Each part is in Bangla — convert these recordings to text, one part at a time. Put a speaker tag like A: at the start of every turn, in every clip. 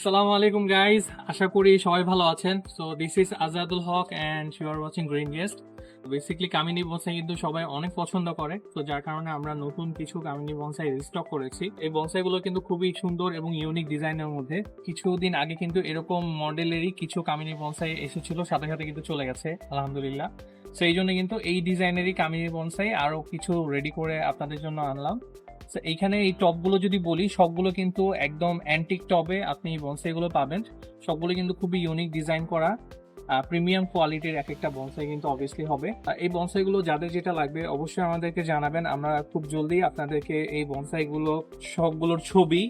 A: Assalamu alaikum guys, আশা করি সবাই ভালো আছেন। So this is Azadul Haque and you are watching green guest. Basically কামিনী বনসাই কিন্তু সবাই অনেক পছন্দ করে, তো যার কারণে আমরা নতুন কিছু কামিনী বনসাই রিস্টক করেছি। এই বনসাইগুলো কিন্তু খুবই সুন্দর এবং ইউনিক ডিজাইনের মধ্যে। কিছুদিন আগে কিন্তু এরকম মডেলেরই কিছু কামিনী বনসাই এসেছিল, সাথে সাথে কিন্তু চলে গেছে আলহামদুলিল্লাহ। সো এই জন্য কিন্তু এই ডিজাইনেরই কামিনী বনসাই আরো কিছু রেডি করে আপনাদের জন্য আনলাম। তো এইখানে এই টপগুলো যদি বলি, সবগুলো কিন্তু একদম অ্যান্টিক টবে আপনি বনসাইগুলো পাবেন। সবগুলো কিন্তু খুবই ইউনিক ডিজাইন করা, প্রিমিয়াম কোয়ালিটির এক একটা বনসাই কিন্তু অবভিয়াসলি হবে। এই বনসাইগুলো যাদের যেটা লাগবে অবশ্যই আমাদেরকে জানাবেন, আমরা খুব জলদি আপনাদেরকে এই বনসাইগুলো সবগুলোর ছবি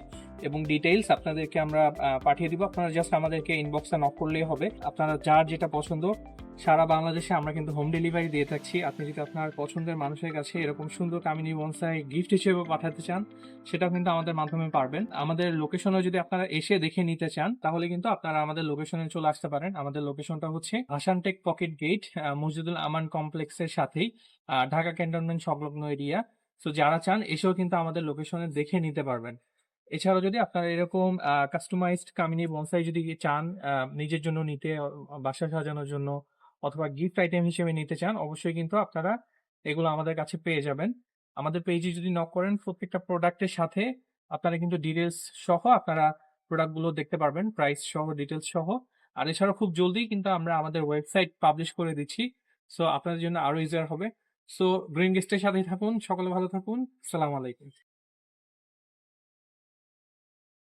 A: এবং ডিটেইলস আপনাদেরকে আমরা পাঠিয়ে দিব। আপনারা জাস্ট আমাদেরকে ইনবক্সে নক করলেই হবে। আপনারা যার যেটা পছন্দ, সারা বাংলাদেশে আমরা কিন্তু হোম ডেলিভারি দিয়ে থাকছি। আপনি যদি আপনার পছন্দের মানুষের কাছে এরকম সুন্দর কামিনী বনসাই গিফট হিসেবে পাঠাতে চান, সেটাও কিন্তু আমাদের মাধ্যমে পারবেন। আমাদের লোকেশনে যদি আপনারা এসে দেখে নিতে চান, তাহলে কিন্তু আপনারা আমাদের লোকেশনে চলে আসতে পারেন। আমাদের লোকেশনটা হচ্ছে ভাসানটেক পকেট গেট, মসজিদুল আমান কমপ্লেক্সের সাথেই, ঢাকা ক্যান্টনমেন্ট সংলগ্ন এরিয়া। তো যারা চান এসেও কিন্তু আমাদের লোকেশনে দেখে নিতে পারবেন। এছাড়াও যদি আপনারা এরকম কাস্টমাইজড কামিনী বনসাই যদি চান, নিজের জন্য নিতে, বাসা সাজানোর জন্য অথবা গিফট আইটেম হিসেবে নিতে চান, অবশ্যই কিন্তু আপনারা এগুলো আমাদের কাছে পেয়ে যাবেন। আমাদের পেজে যদি নক করেন, প্রত্যেকটা প্রোডাক্টের সাথে আপনারা কিন্তু ডিটেলস সহ আপনারা প্রোডাক্টগুলো দেখতে পারবেন, প্রাইস সহ ডিটেলস সহ। আর এছাড়াও খুব জলদি কিন্তু আমরা আমাদের ওয়েবসাইট পাবলিশ করে দিচ্ছি, সো আপনাদের জন্য আরো ইজিয়ার হবে। সো গ্রিন গেস্টের সাথেই থাকুন, সকলে ভালো থাকুন। আসসালামু আলাইকুম।